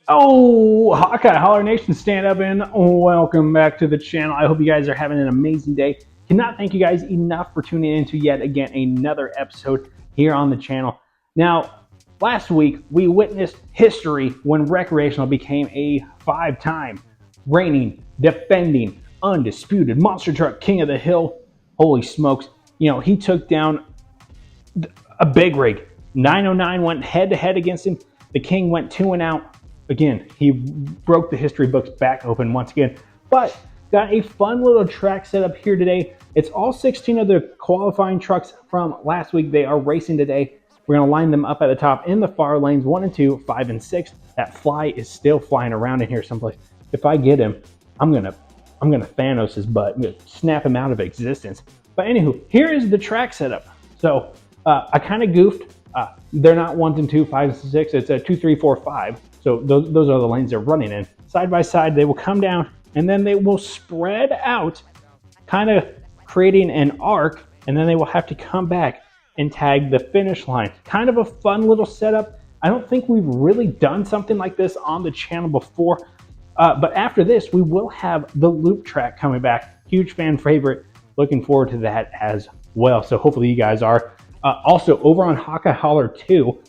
Oh, Hawkeye, Holler Nation, stand up and welcome back to the channel. I hope you guys are having an amazing day. Cannot thank you guys enough for tuning in to yet again another episode here on the channel. Now, last week we witnessed history when Recreational became a five-time reigning, defending, undisputed monster truck king of the hill. Holy smokes. You know, he took down a big rig. 909 went head to head against him. The king went 2-0. Again, he broke the history books back open once again, but got a fun little track set up here today. It's all 16 of the qualifying trucks from last week. They are racing today. We're going to line them up at the top in the far lanes 1 and 2, 5 and 6. That fly is still flying around in here someplace. If I get him, I'm gonna Thanos his butt. I'm gonna snap him out of existence. But anywho, here is the track setup. So I kind of goofed. They're not 1 and 2, 5 and 6. It's a 2, 3, 4, 5. So those are the lanes they're running in. Side by side, they will come down and then they will spread out, kind of creating an arc, and then they will have to come back and tag the finish line. Kind of a fun little setup. I don't think we've really done something like this on the channel before, but after this, we will have the loop track coming back. Huge fan favorite. Looking forward to that as well. So hopefully you guys are. Also, over on Hawkeye Holler 2,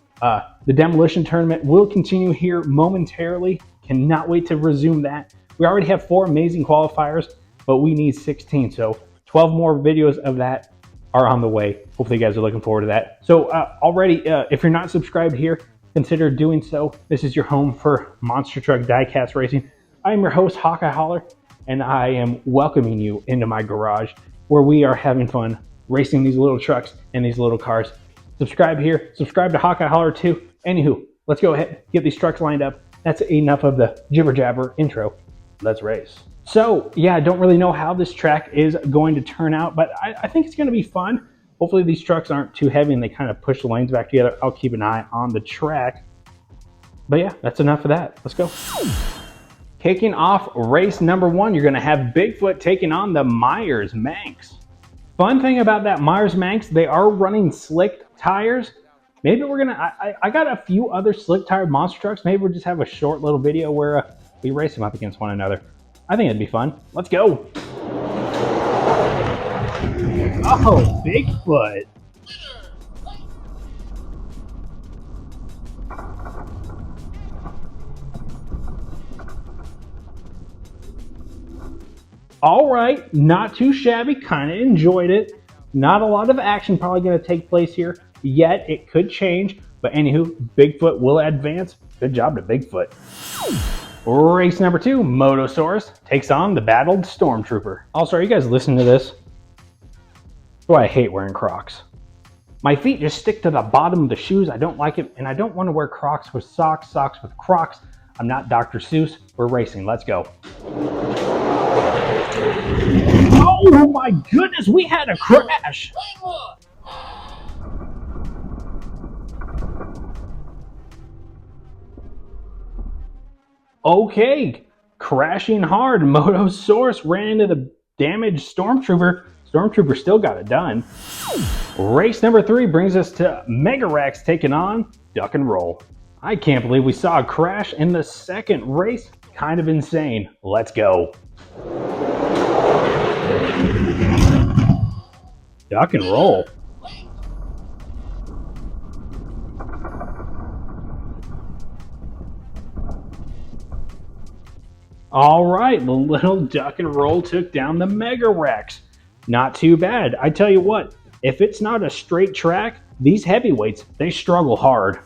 the demolition tournament will continue here momentarily. Cannot wait to resume that. We already have 4 amazing qualifiers, but we need 16. So 12 more videos of that are on the way. Hopefully you guys are looking forward to that. So already, if you're not subscribed here, consider doing so. This is your home for monster truck diecast racing. I am your host, Hawkeye Holler, and I am welcoming you into my garage where we are having fun racing these little trucks and these little cars. Subscribe here, subscribe to Hawkeye Holler 2. Anywho, let's go ahead, get these trucks lined up. That's enough of the jibber jabber intro. Let's race. So yeah, I don't really know how this track is going to turn out, but I think it's going to be fun. Hopefully these trucks aren't too heavy and they kind of push the lanes back together. I'll keep an eye on the track. But yeah, that's enough of that. Let's go. Kicking off race number 1, you're going to have Bigfoot taking on the Myers-Manx. Fun thing about that Myers-Manx, they are running slick tires. Maybe we're gonna, I got a few other slick tire monster trucks. Maybe we'll just have a short little video where we race them up against one another. I think it'd be fun. Let's go. Oh, Bigfoot. All right, not too shabby, kind of enjoyed it. Not a lot of action probably going to take place here, yet it could change. But anywho, Bigfoot will advance. Good job to Bigfoot. Race number 2, Motosaurus takes on the battled Stormtrooper. Also, are you guys listening to this? That's why I hate wearing Crocs. My feet just stick to the bottom of the shoes. I don't like it, and I don't want to wear Crocs with socks, socks with Crocs. I'm not Dr. Seuss. We're racing. Let's go. Oh my goodness, we had a crash. Okay, crashing hard. Motosaurus ran into the damaged Stormtrooper. Stormtrooper still got it done. Race number 3 brings us to Mega-Rex taking on Duck and Roll. I can't believe we saw a crash in the second race. Kind of insane. Let's go. Duck and Roll. All right, the little Duck and Roll took down the Mega-Rex. Not too bad. I tell you what, if it's not a straight track, these heavyweights, they struggle hard.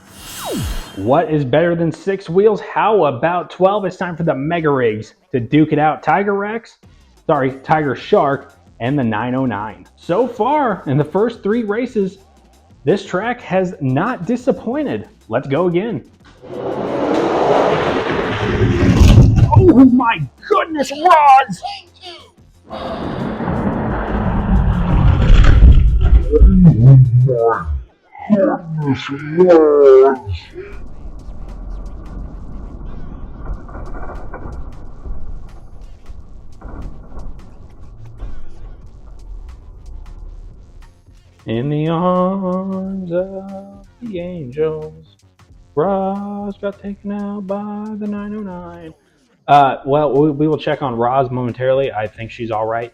What is better than 6 wheels? How about 12? It's time for the Mega Rigs to duke it out. Tiger Shark, and the 909. So far, in the first 3 races, this track has not disappointed. Let's go again. Oh my goodness, rods! In the arms of the angels. Roz got taken out by the 909. Well, we will check on Roz momentarily. I think she's all right.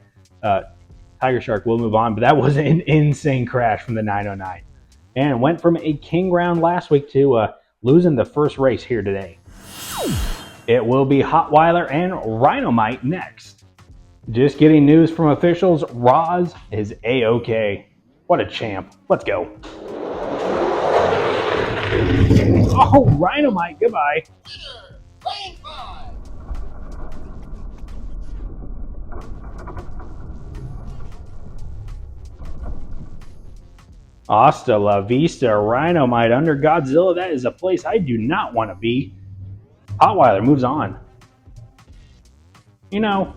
Tiger Shark will move on, but that was an insane crash from the 909. And went from a king round last week to losing the first race here today. It will be Hotweiler and Rhinomite next. Just getting news from officials, Roz is A-OK. What a champ. Let's go. Oh, Rhinomite, goodbye. Hasta la vista, Rhinomite under Godzilla. That is a place I do not want to be. Hotweiler moves on. You know,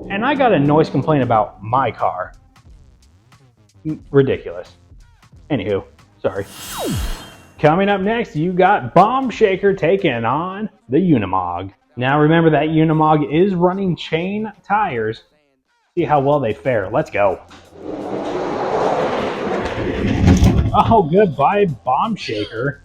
and I got a noise complaint about my car. Ridiculous. Anywho, sorry. Coming up next, you got Bomb Shaker taking on the Unimog. Now remember that Unimog is running chain tires. See how well they fare. Let's go. Oh, goodbye, Bomb Shaker.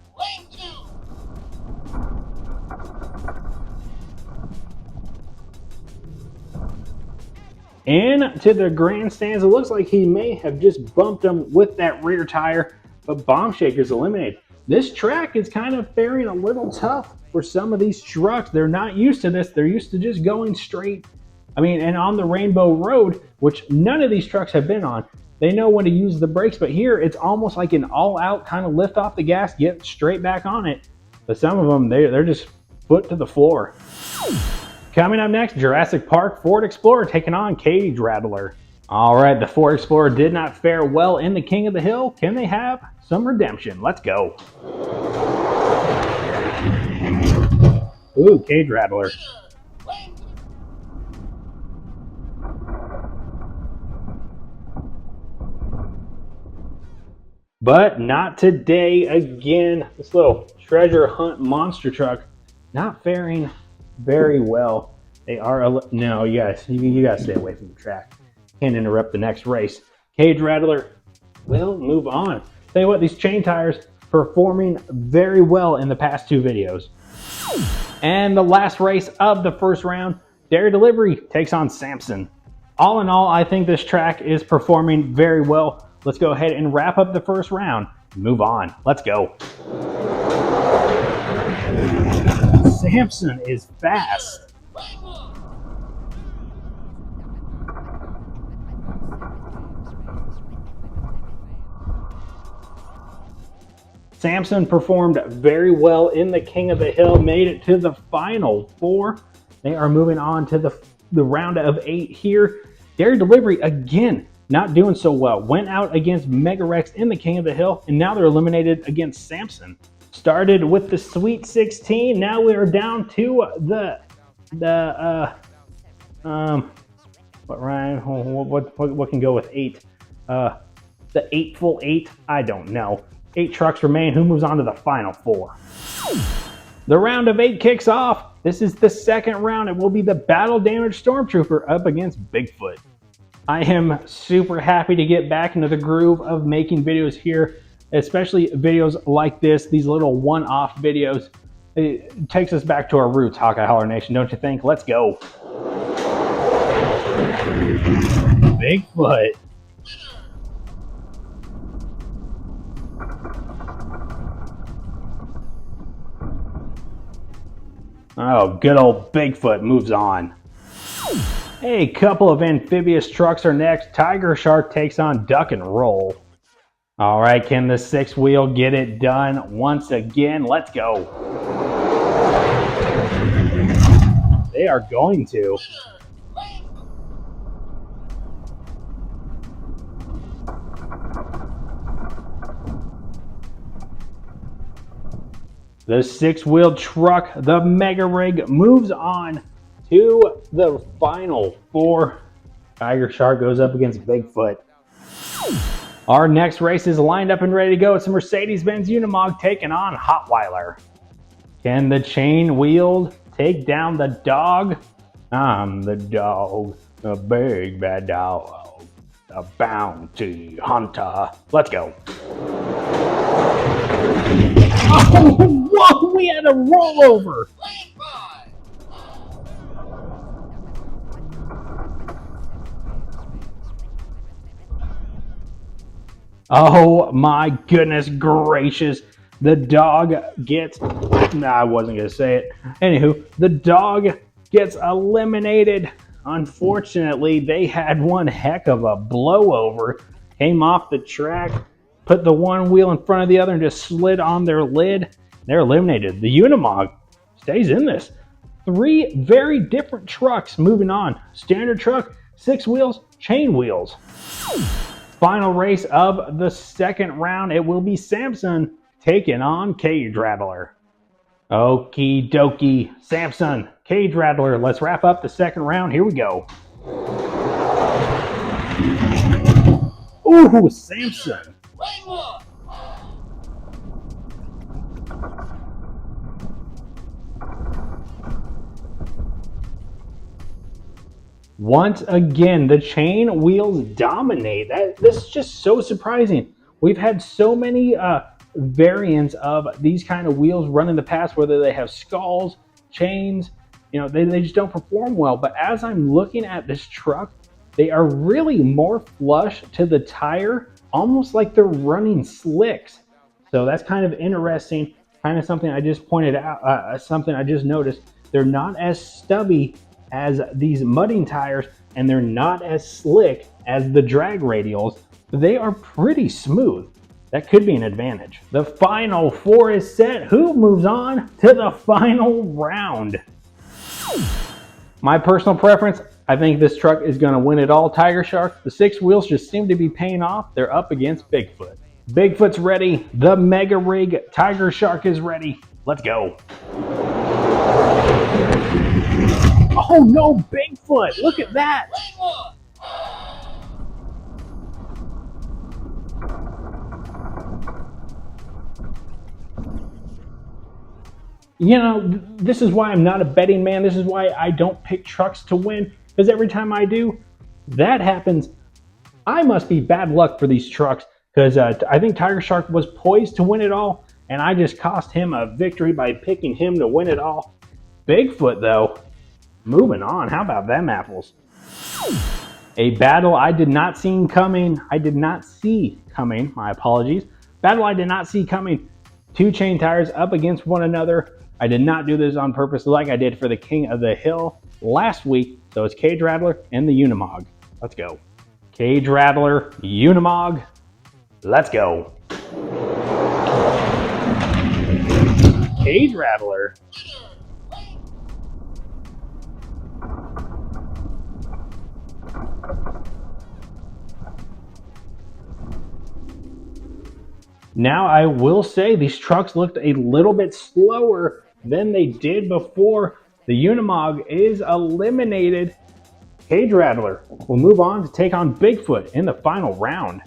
Into the grandstands. It looks like he may have just bumped him with that rear tire, but Bomb Shaker's eliminated. This track is kind of faring a little tough for some of these trucks. They're not used to this. They're used to just going straight. I mean, and on the Rainbow Road, which none of these trucks have been on, they know when to use the brakes, but here it's almost like an all-out kind of lift off the gas, get straight back on it. But some of them, they're just foot to the floor. Coming up next, Jurassic Park Ford Explorer taking on Cage Rattler. All right, the Ford Explorer did not fare well in the King of the Hill. Can they have some redemption? Let's go. Ooh, Cage Rattler. But not today again. This little treasure hunt monster truck not faring very well. They are no, you guys stay away from the track. Can't interrupt the next race. Cage Rattler will move on. Tell you what, these chain tires performing very well in the past two videos. And the last race of the first round, Dairy Delivery takes on Samson. All in all, I think this track is performing very well. Let's go ahead and wrap up the first round. Move on. Let's go. Samson is fast. Samson performed very well in the King of the Hill, made it to the final four. They are moving on to the round of 8 here. Dairy Delivery, again, not doing so well. Went out against Mega Rex in the King of the Hill, and now they're eliminated against Samson. Started with the Sweet 16. Now we are down to what can go with 8? The 8 full 8? I don't know. 8 trucks remain. Who moves on to the final 4? The round of 8 kicks off. This is the second round. It will be the Battle Damage Stormtrooper up against Bigfoot. I am super happy to get back into the groove of making videos here, especially videos like this, these little one-off videos. It takes us back to our roots, Hawkeye Holler Nation, don't you think? Let's go. Bigfoot. Oh, good old Bigfoot moves on. A couple of amphibious trucks are next. Tiger Shark takes on Duck and Roll. All right, can the 6-wheel get it done once again? Let's go. They are going to. The 6-wheel truck, the Mega Rig, moves on to the final 4. Tiger Shark goes up against Bigfoot. Our next race is lined up and ready to go. It's a Mercedes-Benz Unimog taking on Hotweiler. Can the chain wheels take down the dog? I'm the dog, the big bad dog, the bounty hunter. Let's go. Oh, whoa, we had a rollover. Oh my goodness gracious. The dog gets, nah, I wasn't going to say it. Anywho, the dog gets eliminated. Unfortunately, they had one heck of a blowover. Came off the track, put the one wheel in front of the other and just slid on their lid. They're eliminated. The Unimog stays in this. 3 very different trucks moving on. Standard truck, 6 wheels, chain wheels. Final race of the second round. It will be Samson taking on Cage Rattler. Okie dokie. Samson, Cage Rattler. Let's wrap up the second round. Here we go. Ooh, Samson. Once again, the chain wheels dominate. This is just so surprising. We've had so many variants of these kind of wheels run in the past, whether they have skulls, chains, they just don't perform well. But as I'm looking at this truck, they are really more flush to the tire, almost like they're running slicks. So that's kind of interesting, kind of something I just pointed out, something I just noticed. They're not as stubby as these mudding tires, and they're not as slick as the drag radials. They are pretty smooth. That could be an advantage. The final 4 is set. Who moves on to the final round? My personal preference, I think this truck is going to win it all. Tiger Shark. The 6 wheels just seem to be paying off. They're up against Bigfoot. Bigfoot's ready. The Mega Rig Tiger Shark is ready. Let's go. Oh no, Bigfoot! Look at that! This is why I'm not a betting man. This is why I don't pick trucks to win. Because every time I do, that happens. I must be bad luck for these trucks. Because I think Tiger Shark was poised to win it all. And I just cost him a victory by picking him to win it all. Bigfoot, though. Moving on, how about them apples? A battle I did not see coming. My apologies. Battle I did not see coming. 2 chain tires up against one another. I did not do this on purpose like I did for the King of the Hill last week. So it's Cage Rattler and the Unimog. Let's go. Cage Rattler, Unimog. Let's go. Cage Rattler. Now, I will say these trucks looked a little bit slower than they did before. The Unimog is eliminated. Cage Rattler will move on to take on Bigfoot in the final round.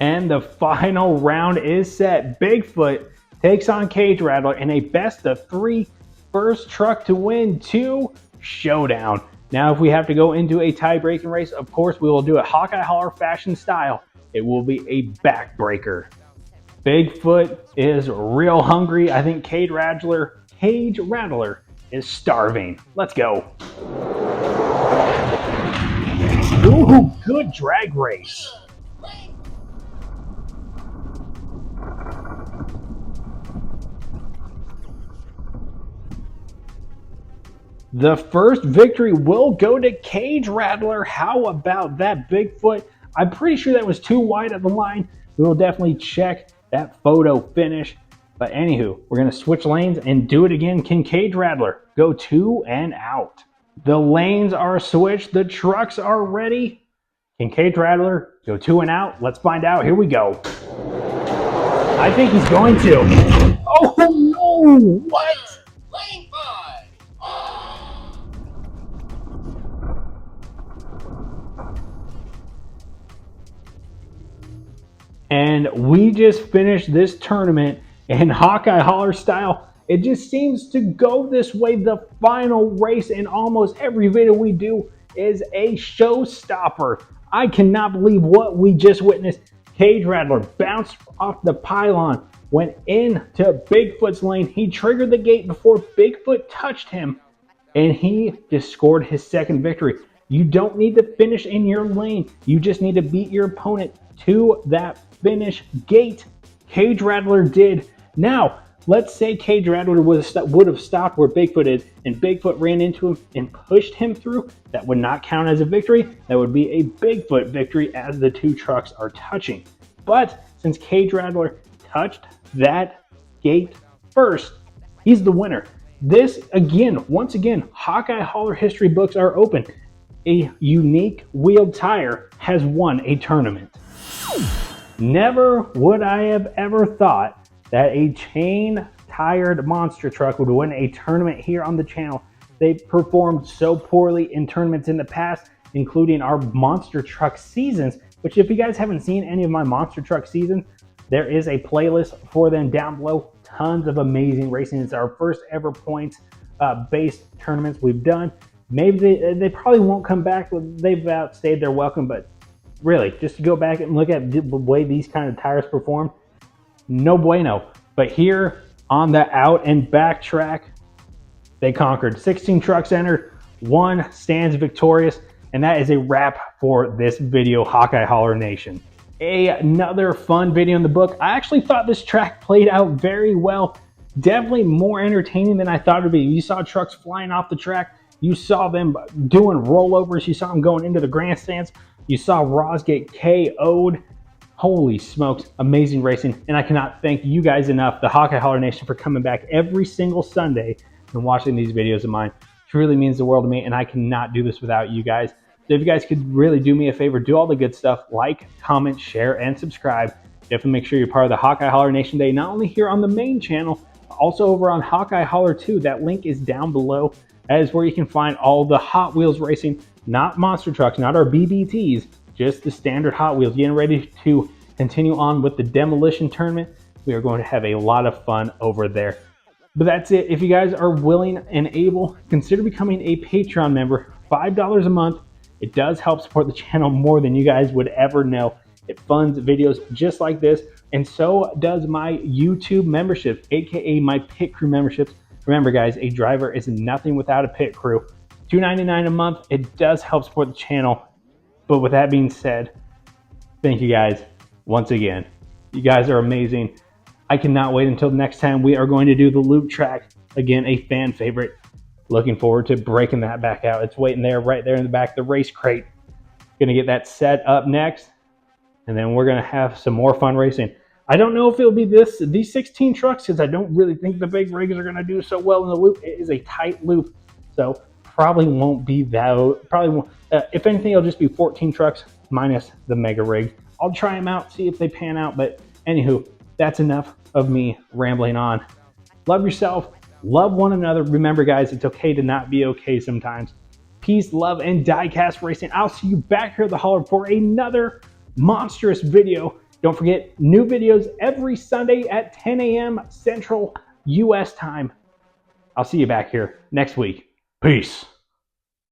And the final round is set. Bigfoot takes on Cage Rattler in a best of 3 first truck to win 2 showdown. Now, if we have to go into a tie-breaking race, of course, we will do it Hawkeye Holler fashion style. It will be a backbreaker. Bigfoot is real hungry. I think Cage Rattler is starving. Let's go. Ooh, good drag race. The first victory will go to Cage Rattler. How about that, Bigfoot? I'm pretty sure that was too wide of the line. We will definitely check that photo finish. But anywho, we're going to switch lanes and do it again. Can Cage Rattler go 2 and out? The lanes are switched. The trucks are ready. Can Cage Rattler go 2 and out? Let's find out. Here we go. I think he's going to. Oh no! What? Lane 5. And we just finished this tournament in Hawkeye Holler style. It just seems to go this way. The final race in almost every video we do is a showstopper. I cannot believe what we just witnessed. Cage Rattler bounced off the pylon, went into Bigfoot's lane. He triggered the gate before Bigfoot touched him, and he just scored his second victory. You don't need to finish in your lane. You just need to beat your opponent to that finish gate. Cage Rattler did. Now, let's say Cage Rattler would have stopped where Bigfoot is, and Bigfoot ran into him and pushed him through. That would not count as a victory. That would be a Bigfoot victory as the two trucks are touching. But since Cage Rattler touched that gate first, he's the winner. This, again, once again, Hawkeye Hauler history books are open. A unique wheeled tire has won a tournament. Never would I have ever thought that a chain-tired monster truck would win a tournament here on the channel. They've performed so poorly in tournaments in the past, including our monster truck seasons, which if you guys haven't seen any of my monster truck seasons, there is a playlist for them down below. Tons of amazing racing. It's our first ever points based tournaments we've done. Maybe they probably won't come back. They've outstayed their welcome, but really, just to go back and look at the way these kind of tires perform, no bueno. But here on the out and back track, they conquered. 16 trucks entered, 1 stands victorious, and that is a wrap for this video, Hawkeye Hauler Nation. Another fun video in the book. I actually thought this track played out very well. Definitely more entertaining than I thought it would be. You saw trucks flying off the track. You saw them doing rollovers. You saw them going into the grandstands. You saw Ross get KO'd. Holy smokes, amazing racing. And I cannot thank you guys enough, the Hawkeye Hauler Nation, for coming back every single Sunday and watching these videos of mine. It really means the world to me, and I cannot do this without you guys. So if you guys could really do me a favor, do all the good stuff, like, comment, share, and subscribe. Definitely make sure you're part of the Hawkeye Hauler Nation Day, not only here on the main channel, also over on Hawkeye Hauler 2. That link is down below. That is where you can find all the Hot Wheels racing, not monster trucks, not our BBTs, just the standard Hot Wheels. Getting ready to continue on with the demolition tournament. We are going to have a lot of fun over there. But that's it. If you guys are willing and able, consider becoming a Patreon member. $5 a month. It does help support the channel more than you guys would ever know. It funds videos just like this, and so does my YouTube membership, aka my pit crew memberships. Remember guys, a driver is nothing without a pit crew. $2.99 a month. It does help support the channel. But with that being said, thank you guys once again. You guys are amazing. I cannot wait until next time we are going to do the loop track. Again, a fan favorite. Looking forward to breaking that back out. It's waiting there, right there in the back, the race crate. Gonna get that set up next, and then we're gonna have some more fun racing. I don't know if it'll be these 16 trucks, because I don't really think the big rigs are gonna do so well in the loop. It is a tight loop, so probably won't be that. Probably won't. If anything, it'll just be 14 trucks minus the mega rig. I'll try them out, see if they pan out. But anywho, that's enough of me rambling on. Love yourself. Love one another. Remember, guys, it's okay to not be okay sometimes. Peace, love, and DIECAST racing. I'll see you back here at the Holler for another monstrous video. Don't forget, new videos every Sunday at 10 a.m. Central U.S. time. I'll see you back here next week. Peace.